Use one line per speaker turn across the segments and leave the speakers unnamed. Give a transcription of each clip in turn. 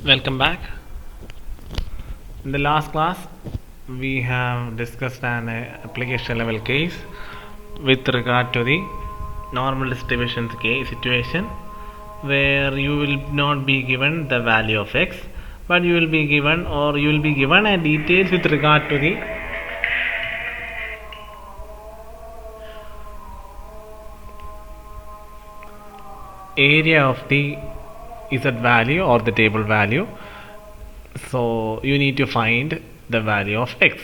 Welcome back. In the last class, we have discussed an application level case with regard to the normal distribution case situation where you will not be given the value of x, but you will be given a details with regard to the area of the z value or the table value. So you need to find the value of x,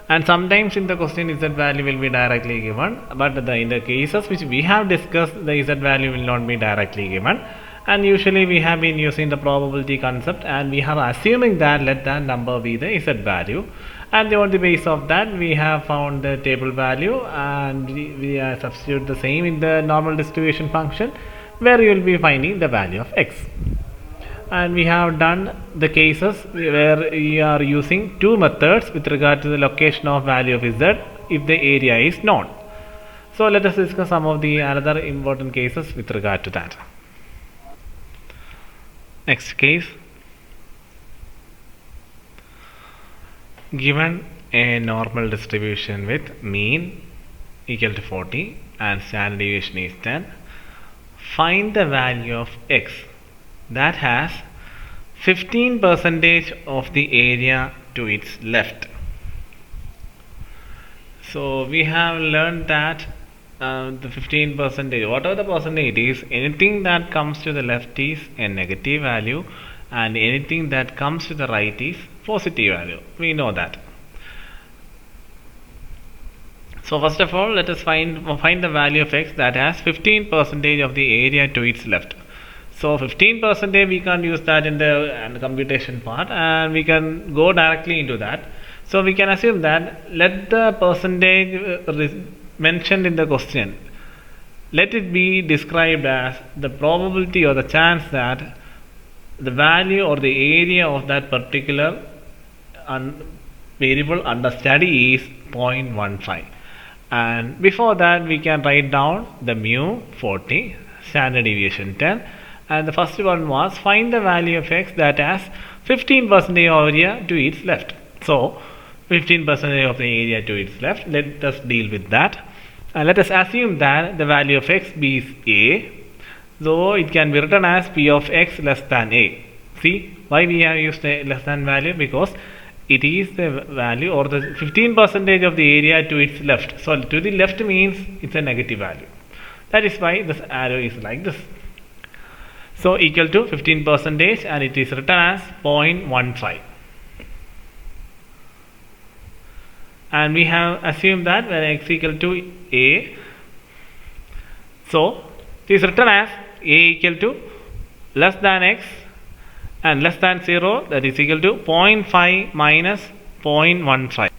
and sometimes in the question z value will be directly given, but in the cases which we have discussed, the z value will not be directly given, and usually we have been using the probability concept, and we have assuming that let that number be the z value, and on the basis of that we have found the table value, and we substitute the same in the normal distribution function where you will be finding the value of x. And we have done the cases where we are using two methods with regard to the location of value of z if the area is known. So let us discuss some of the other important cases with regard to that. Next case, given a normal distribution with mean equal to 40 and standard deviation is 10, find the value of x that has 15% of the area to its left. So we have learned that the 15%, whatever the percentage is, anything that comes to the left is a negative value and anything that comes to the right is positive value. We know that. So first of all, let us find the value of x that has 15% of the area to its left. So 15% we can't use that in the computation part, and we can go directly into that. So we can assume that let the percentage mentioned in the question, let it be described as the probability or the chance that the value or the area of that particular variable under study is 0.15. And before that we can write down the mu 40, standard deviation 10, and the first one was find the value of x that has 15% area to its left. So 15% of the area to its left, let us deal with that, and let us assume that the value of x is a, so it can be written as p of x less than a. See why we have used a less than value? Because it is the value or the 15% of the area to its left. So to the left means it's a negative value. That is why this arrow is like this. So equal to 15%, and it is written as 0.15. And we have assumed that when x equal to a, so it is written as a equal to less than x and less than 0, that is equal to 0.5 minus 0.15.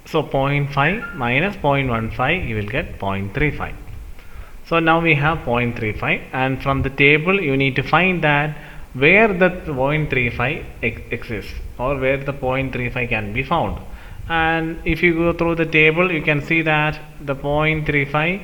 So 0.5 minus 0.15, you will get 0.35. So now we have 0.35, and from the table you need to find that where the 0.35 exists or where the 0.35 can be found. And if you go through the table, you can see that the 0.35,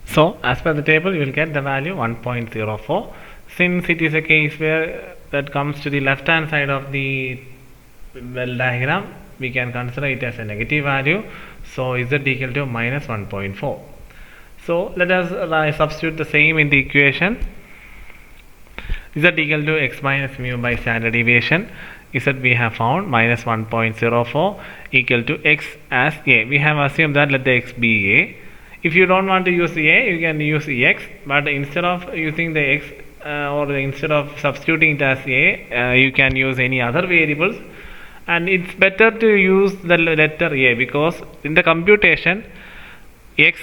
so as per the table you will get the value 1.04. Since it is a case where that comes to the left hand side of the well diagram, we can consider it as a negative value, so z equal to minus 1.4. So let us substitute the same in the equation. Z equal to x minus mu by standard deviation. Z we have found minus 1.04 equal to x as a. We have assumed that let the x be a. If you don't want to use a, you can use x, but instead of using the x instead of substituting it as a, you can use any other variables, and it's better to use the letter a because in the computation x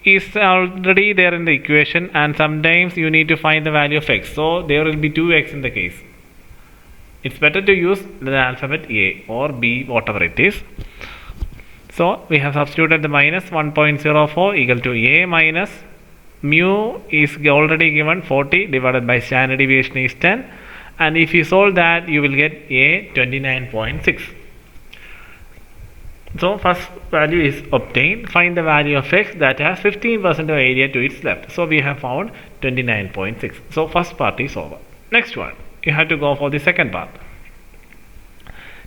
is already there in the equation, and sometimes you need to find the value of x, so there will be 2x in the case. It's better to use the alphabet a or b, whatever it is. So we have substituted the minus 1.04 equal to a minus mu is already given 40 divided by standard deviation is 10, and if you solve that you will get a 29.6. So first value is obtained. Find the value of x that has 15% of area to its left. So we have found 29.6. So first part is over. Next one, you have to go for the second part.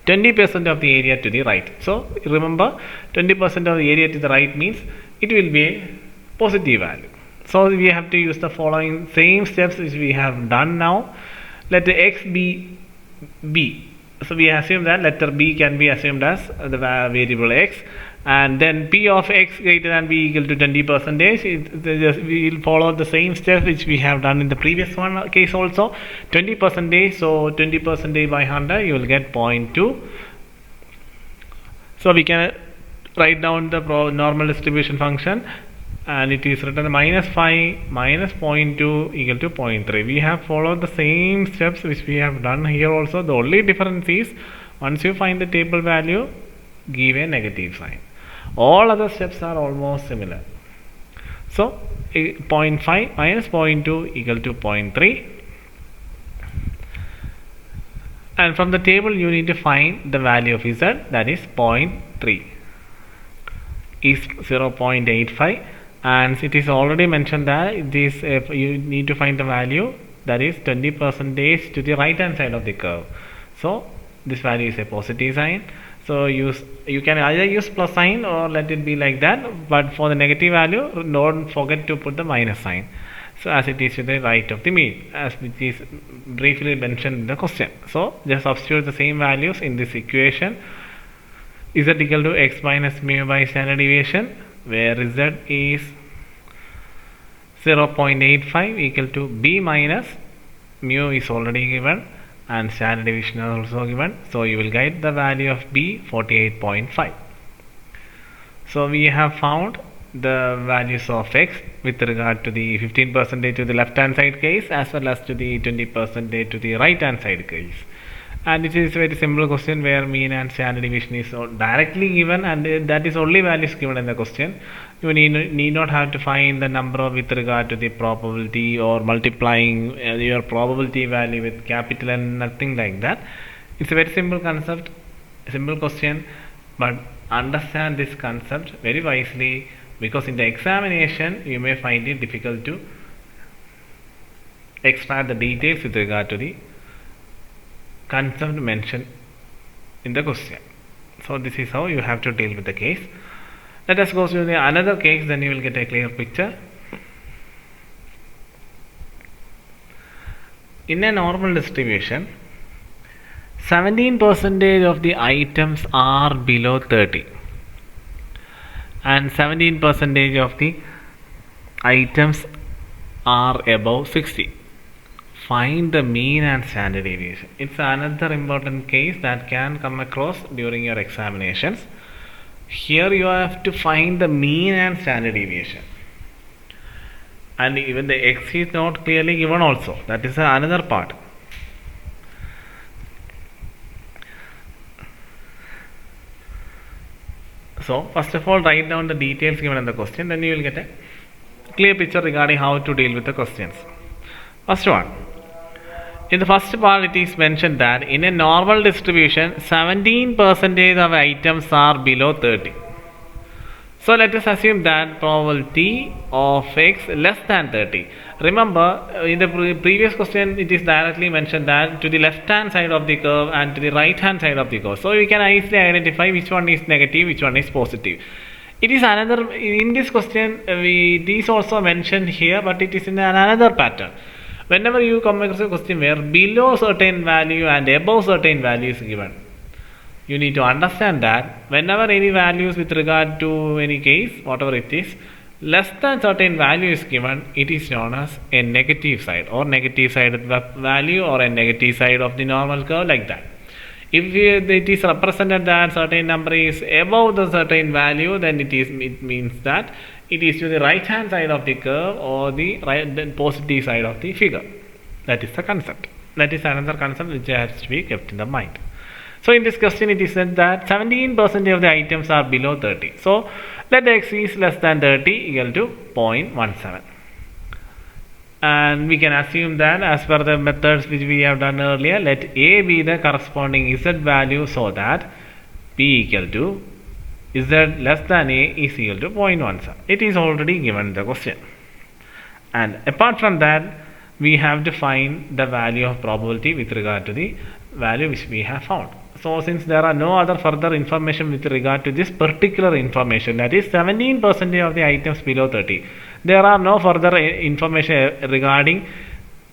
20% of the area to the right. So remember, 20% of the area to the right means it will be a positive value. So we have to use the following same steps which we have done now. Let the x be b. So we assume that letter b can be assumed as the variable x, and then p of x greater than b equal to 20%. We will follow the same steps which we have done in the previous one case also. 20%, so 20% by 100 you will get 0.2. So we can write down the normal distribution function, and it is written -5 minus 0.2 equal to 0.3. We have followed the same steps which we have done here also. The only difference is once you find the table value, give a negative sign. All other steps are almost similar. So 0.5 minus 0.2 equal to 0.3, and from the table you need to find the value of z, that is 0.3 is 0.85. And it is already mentioned that it is you need to find the value that is 20% to the right hand side of the curve. So this value is a positive sign. So you can either use plus sign or let it be like that, but for the negative value don't forget to put the minus sign. So as it is to the right of the mean, as it is briefly mentioned in the question. So just substitute the same values in this equation. Z equal to x minus mu by standard deviation, where z is 0.85 equal to b minus mu is already given, and standard deviation is also given. So you will get the value of b 48.5. So we have found the values of x with regard to the 15% to the left hand side case as well as to the 20% to the right hand side case. And it is a very simple question where mean and standard deviation is directly given, and that is only values given in the question. You need not have to find the number with regard to the probability or multiplying your probability value with capital N, nothing like that. It's a very simple concept, simple question, but understand this concept very wisely, because in the examination you may find it difficult to extract the details with regard to the concept mentioned in the question. So this is how you have to deal with the case. Let us go to the another case, then you will get a clear picture. In a normal distribution, 17% of the items are below 30 and 17% of the items are above 60. Find the mean and standard deviation. It's another important case that can come across during your examinations. Here you have to find the mean and standard deviation, and even the x is not clearly given also. That is another part. So first of all, write down the details given in the question, then you will get a clear picture regarding how to deal with the questions. First one. In the first part, it is mentioned that in a normal distribution, 17% of items are below 30. So let us assume that probability of x less than 30. Remember, in the previous question, it is directly mentioned that to the left hand side of the curve and to the right hand side of the curve. So we can easily identify which one is negative, which one is positive. It is another, in this question, it is also mentioned here, but it is in another pattern. Whenever you come across a question where below certain value and above certain value is given, you need to understand that whenever any values with regard to any case, whatever it is, less than certain value is given, it is known as a negative side or negative side value or a negative side of the normal curve, like that. If it is represented that certain number is above the certain value, then it means that it is to the right hand side of the curve or the positive side of the figure. That is the concept. That is another concept which has to be kept in the mind. So in this question it is said that 17% of the items are below 30. So let x is less than 30 equal to 0.17. And we can assume that as per the methods which we have done earlier, let a be the corresponding z value so that p equal to Z less than A is equal to 0.17. It is already given in the question. And apart from that, we have to find the value of probability with regard to the value which we have found. So since there are no other further information with regard to this particular information, that is 17% of the items below 30, there are no further information regarding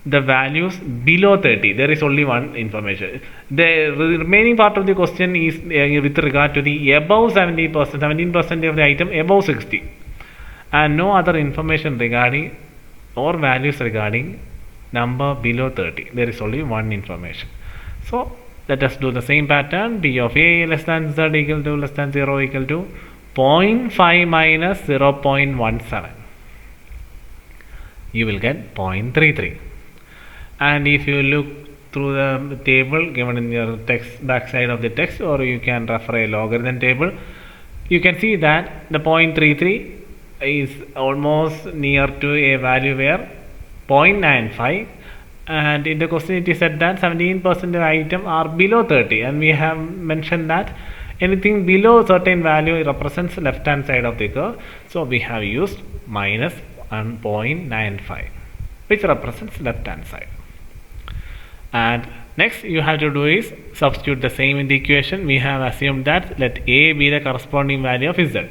the values below 30. There is only one information. The remaining part of the question is with regard to the above 70%, 17% of the item above 60, and no other information regarding or values regarding number below 30. There is only one information. So let us do the same pattern. P of A less than Z equal to less than 0 equal to 0.5 minus 0.17. You will get 0.33. And if you look through the table given in your text, back side of the text, or you can refer a logarithm table, you can see that the 0.33 is almost near to a value where 0.95, and in the question it is said that 17% of item are below 30, and we have mentioned that anything below certain value represents left hand side of the curve, so we have used minus 0.95, which represents left hand side. And next you have to do is substitute the same in the equation. We have assumed that let A be the corresponding value of Z.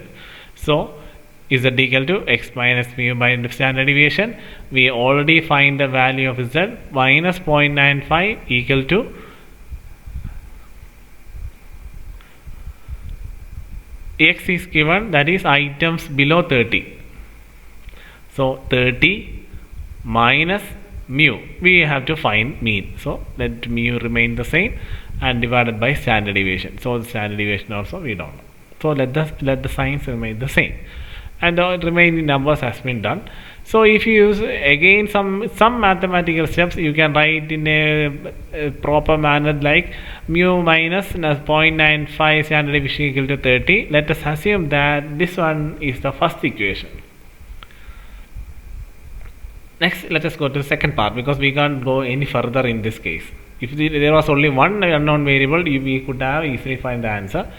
So Z equal to x minus mu by standard deviation. We already find the value of Z minus 0.95 equal to x is given, that is items below 30. So 30 minus mu, we have to find mean. So let mu remain the same and divided by standard deviation. So the standard deviation also we don't know. So let the signs remain the same, and the remaining numbers has been done. So if you use again some mathematical steps, you can write in a proper manner like mu minus 0.95 standard deviation equal to 30. Let us assume that this one is the first equation. Next, let us go to the second part, because we can't go any further in this case. If there was only one unknown variable, we could have easily find the answer.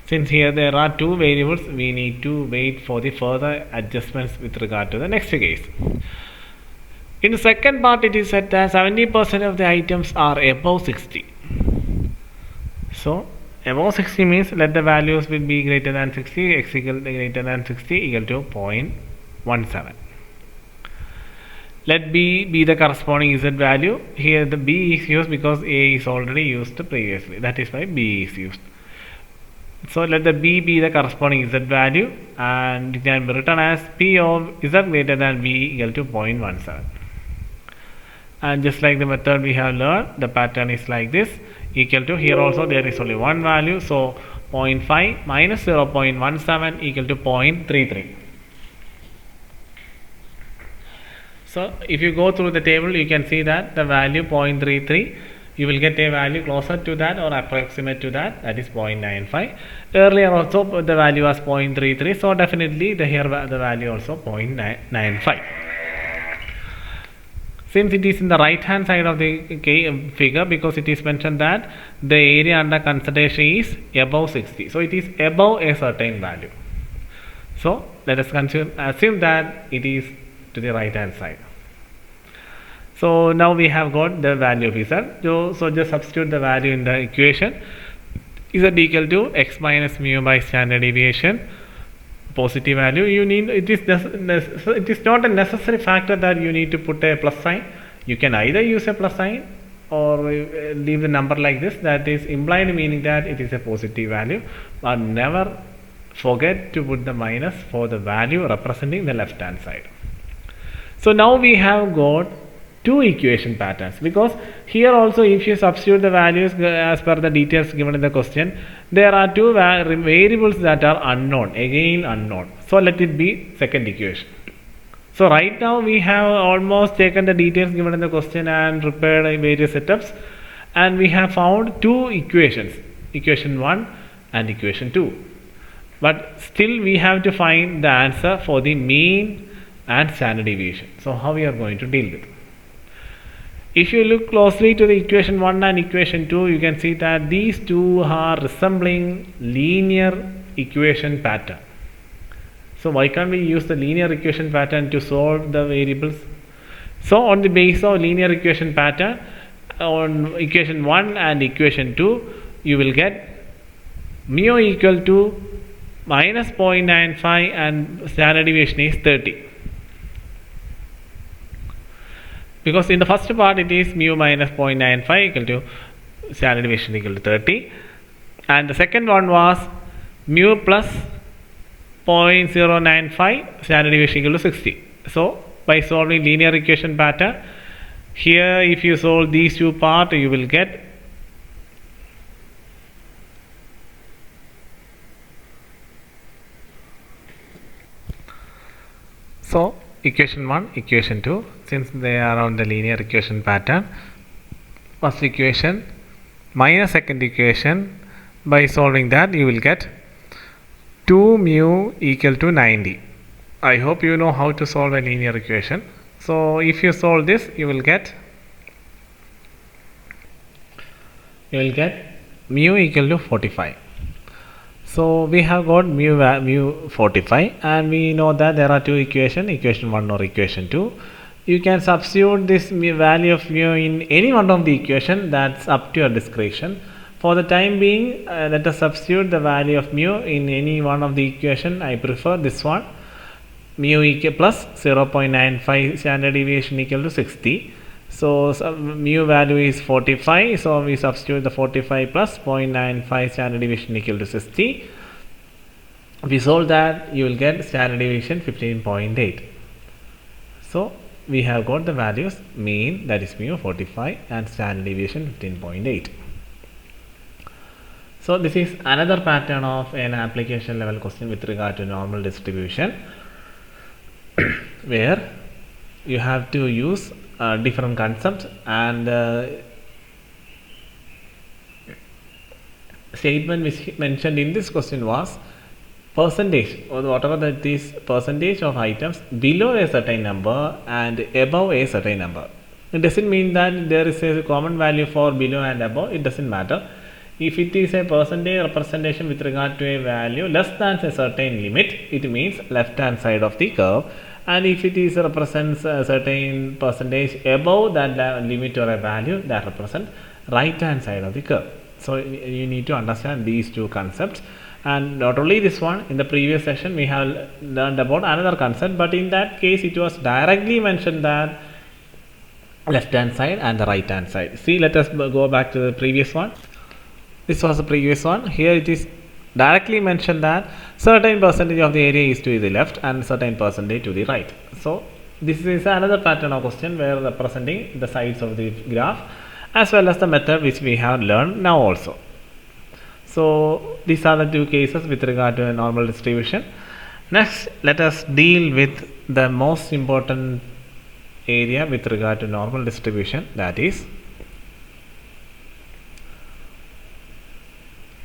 Since here there are two variables, we need to wait for the further adjustments with regard to the next case. In the second part, it is said that 70% of the items are above 60. So above 60 means let the values will be greater than 60, x equal greater than 60 equal to 0.17. Let B be the corresponding Z value. Here the B is used because A is already used previously. That is why B is used. So let the B be the corresponding Z value, and it can be written as P of Z greater than B equal to 0.17. And just like the method we have learned, the pattern is like this. Equal to, here also there is only one value. So 0.5 minus 0.17 equal to 0.33. So if you go through the table, you can see that the value 0.33, you will get a value closer to that or approximate to that, that is 0.95. Earlier also the value was 0.33, so definitely here the value also 0.95. Since it is in the right hand side of the figure, because it is mentioned that the area under consideration is above 60, so it is above a certain value. So let us assume that it is to the right hand side. So now we have got the value of Z. So just substitute the value in the equation. Z equal to x minus mu by standard deviation, positive value. You need, it is not a necessary factor that you need to put a plus sign. You can either use a plus sign or leave the number like this. That is implied meaning that it is a positive value. But never forget to put the minus for the value representing the left hand side. So now we have got two equation patterns, because here also if you substitute the values as per the details given in the question, there are two variables that are unknown, again unknown. So let it be second equation. So right now we have almost taken the details given in the question and prepared various setups, and we have found two equations, equation 1 and equation 2. But still we have to find the answer for the mean and standard deviation. So how we are going to deal with it? If you look closely to the equation 1 and equation 2, you can see that these two are resembling linear equation pattern. So why can't we use the linear equation pattern to solve the variables? So on the basis of linear equation pattern, on equation 1 and equation 2, you will get mu equal to minus 0.95 and standard deviation is 30. Because in the first part it is mu minus 0.95 equal to standard deviation equal to 30, and the second one was mu plus 0.095 standard deviation equal to 60. So by solving linear equation pattern, here if you solve these two parts, you will get so equation 1, equation 2, since they are on the linear equation pattern, first equation minus second equation, by solving that you will get 2 mu equal to 90. I hope you know how to solve a linear equation. So if you solve this, you will get mu equal to 45. So we have got mu 45, and we know that there are two equations, equation 1 or equation 2. You can substitute this value of mu in any one of the equation, that's up to your discretion. For the time being, let us substitute the value of mu in any one of the equation. I prefer this one, mu equal plus 0.95 standard deviation equal to 60. So mu value is 45, so we substitute the 45 plus 0.95 standard deviation equal to 60. If we solve that, you will get standard deviation 15.8. So we have got the values mean, that is mu 45, and standard deviation 15.8. So this is another pattern of an application level question with regard to normal distribution, where you have to use different concepts, and statement which mentioned in this question was percentage, or whatever that is, percentage of items below a certain number and above a certain number. It doesn't mean that there is a common value for below and above, it doesn't matter. If it is a percentage representation with regard to a value less than a certain limit, it means left hand side of the curve, and if it is represents a certain percentage above that limit or a value, that represents right hand side of the curve. So you need to understand these two concepts. And not only this one, in the previous session we have learned about another concept, but in that case it was directly mentioned that left hand side and the right hand side. See, let us go back to the previous one. This was the previous one. Here it is directly mentioned that certain percentage of the area is to the left and certain percentage to the right. So this is another pattern of question where representing the sides of the graph, as well as the method which we have learned now also. So these are the two cases with regard to a normal distribution. Next, let us deal with the most important area with regard to normal distribution, that is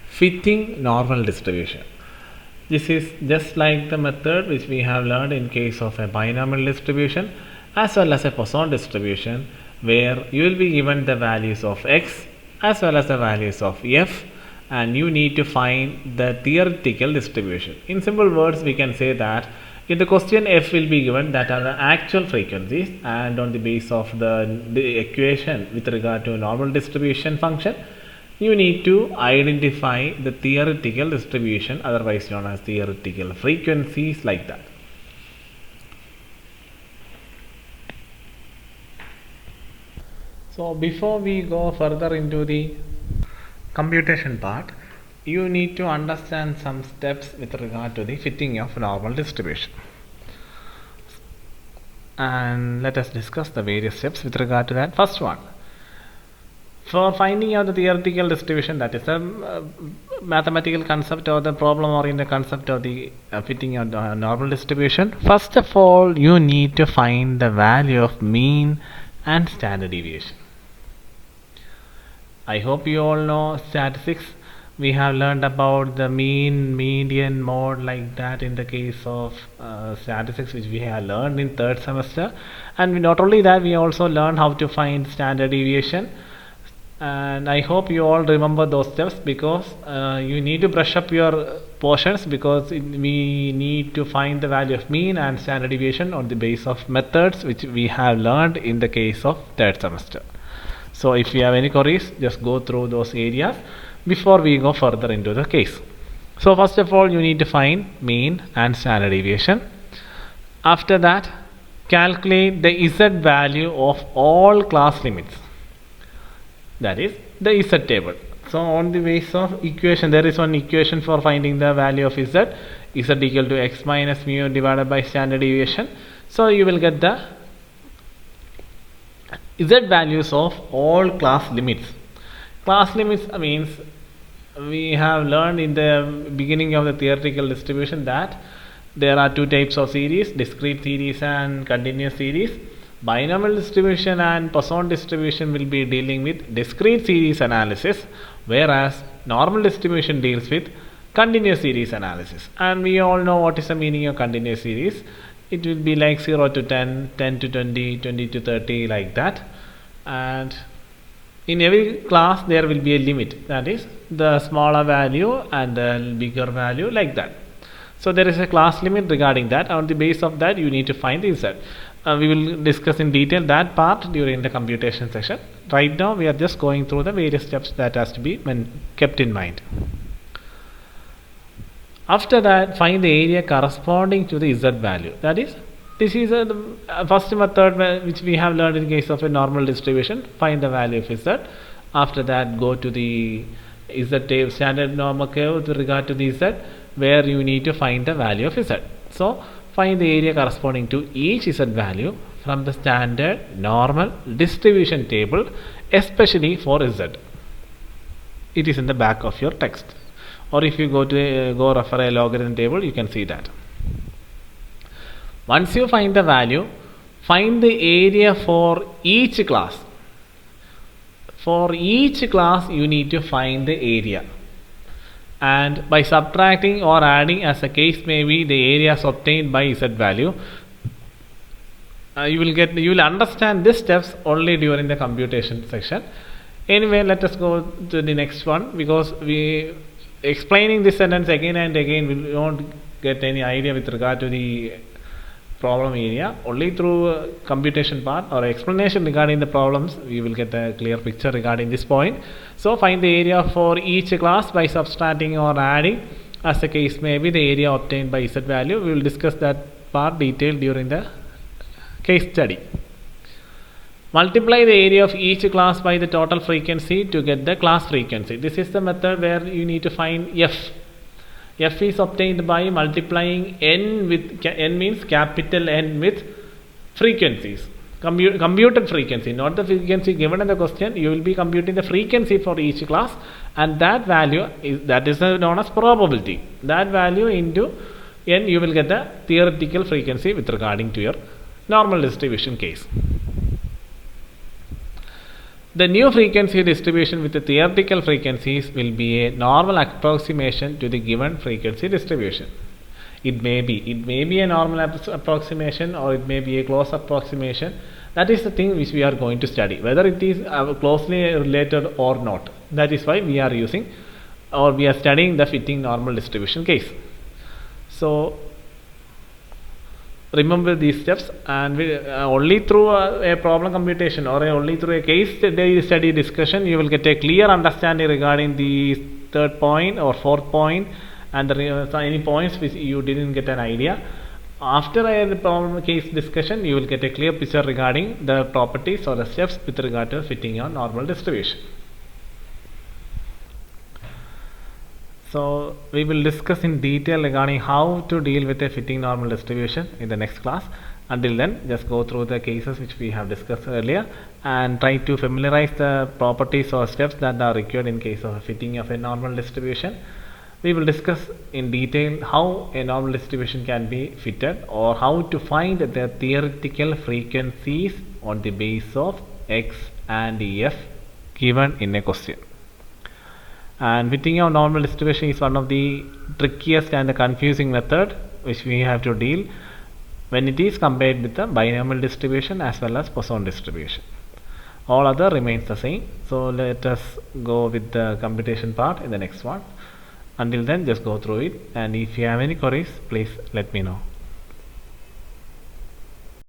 fitting normal distribution. This is just like the method which we have learned in case of a binomial distribution as well as a Poisson distribution, where you will be given the values of x as well as the values of f, and you need to find the theoretical distribution. In simple words, we can say that in the question f will be given that are the actual frequencies, and on the basis of the equation with regard to a normal distribution function, you need to identify the theoretical distribution, otherwise known as theoretical frequencies, like that. So before we go further into the computation part, you need to understand some steps with regard to the fitting of normal distribution. And let us discuss the various steps with regard to that. First one, for finding out the theoretical distribution, that is the mathematical concept or the problem oriented concept of the fitting of the normal distribution. First of all, you need to find the value of mean and standard deviation. I hope you all know statistics. We have learned about the mean, median, mode, like that in the case of statistics, which we have learned in third semester. And not only that, we also learned how to find standard deviation and I hope you all remember those steps, because you need to brush up your portions, because we need to find the value of mean and standard deviation on the base of methods which we have learned in the case of third semester. So if you have any queries, just go through those areas before we go further into the case. So first of all, you need to find mean and standard deviation. After that, calculate the z value of all class limits, that is the z table. So on the base of equation, there is one equation for finding the value of z equal to x minus mu divided by standard deviation. So you will get the z values of all class limits. Class limits means, we have learned in the beginning of the theoretical distribution that there are two types of series: discrete series and continuous series. Binomial distribution and Poisson distribution will be dealing with discrete series analysis, whereas normal distribution deals with continuous series analysis. And we all know what is the meaning of continuous series. It will be like 0 to 10, 10 to 20, 20 to 30, like that. And in every class there will be a limit, that is the smaller value and the bigger value, like that. So there is a class limit regarding that. On the base of that, you need to find the z. We will discuss in detail that part during the computation session. Right now we are just going through the various steps that has to be kept in mind. After that, find the area corresponding to the z value. That is, this is the first method which we have learned in case of a normal distribution. Find the value of z. After that, go to the z table, standard normal curve with regard to the z, where you need to find the value of z. So find the area corresponding to each z value from the standard normal distribution table, especially for z. It is in the back of your text, or if you go refer a logarithm table, you can see that. Once you find the value, find the area for each class. For each class you need to find the area, and by subtracting or adding, as the case may be, the areas obtained by z value, you will understand these steps only during the computation section. Anyway, let us go to the next one, because we explaining this sentence again and again, we won't get any idea with regard to the problem area. Only through computation part or explanation regarding the problems, we will get a clear picture regarding this point. So find the area for each class by subtracting or adding, as the case may be, the area obtained by z value. We will discuss that part detailed during the case study. Multiply the area of each class by the total frequency to get the class frequency. This is the method where you need to find f. F is obtained by multiplying n with, n means capital N, with frequencies, computed frequency, not the frequency given in the question. You will be computing the frequency for each class, and that value is known as probability. That value into n, you will get the theoretical frequency with regarding to your normal distribution case. The new frequency distribution with the theoretical frequencies will be a normal approximation to the given frequency distribution. It may be a normal approximation, or it may be a close approximation. That is the thing which we are going to study, whether it is closely related or not. That is why we are using, or we are studying the fitting normal distribution case. So remember these steps, and only through a problem computation or only through a case study discussion, you will get a clear understanding regarding the third point or fourth point, and any points which you didn't get an idea. After a problem case discussion, you will get a clear picture regarding the properties or the steps with regard to fitting your normal distribution. So we will discuss in detail regarding how to deal with a fitting normal distribution in the next class. Until then, just go through the cases which we have discussed earlier and try to familiarize the properties or steps that are required in case of a fitting of a normal distribution. We will discuss in detail how a normal distribution can be fitted, or how to find the theoretical frequencies on the base of x and f given in a question. And fitting of normal distribution is one of the trickiest and the confusing method which we have to deal when it is compared with the binomial distribution as well as Poisson distribution. All other remains the same. So let us go with the computation part in the next one. Until then, just go through it, and if you have any queries, please let me know.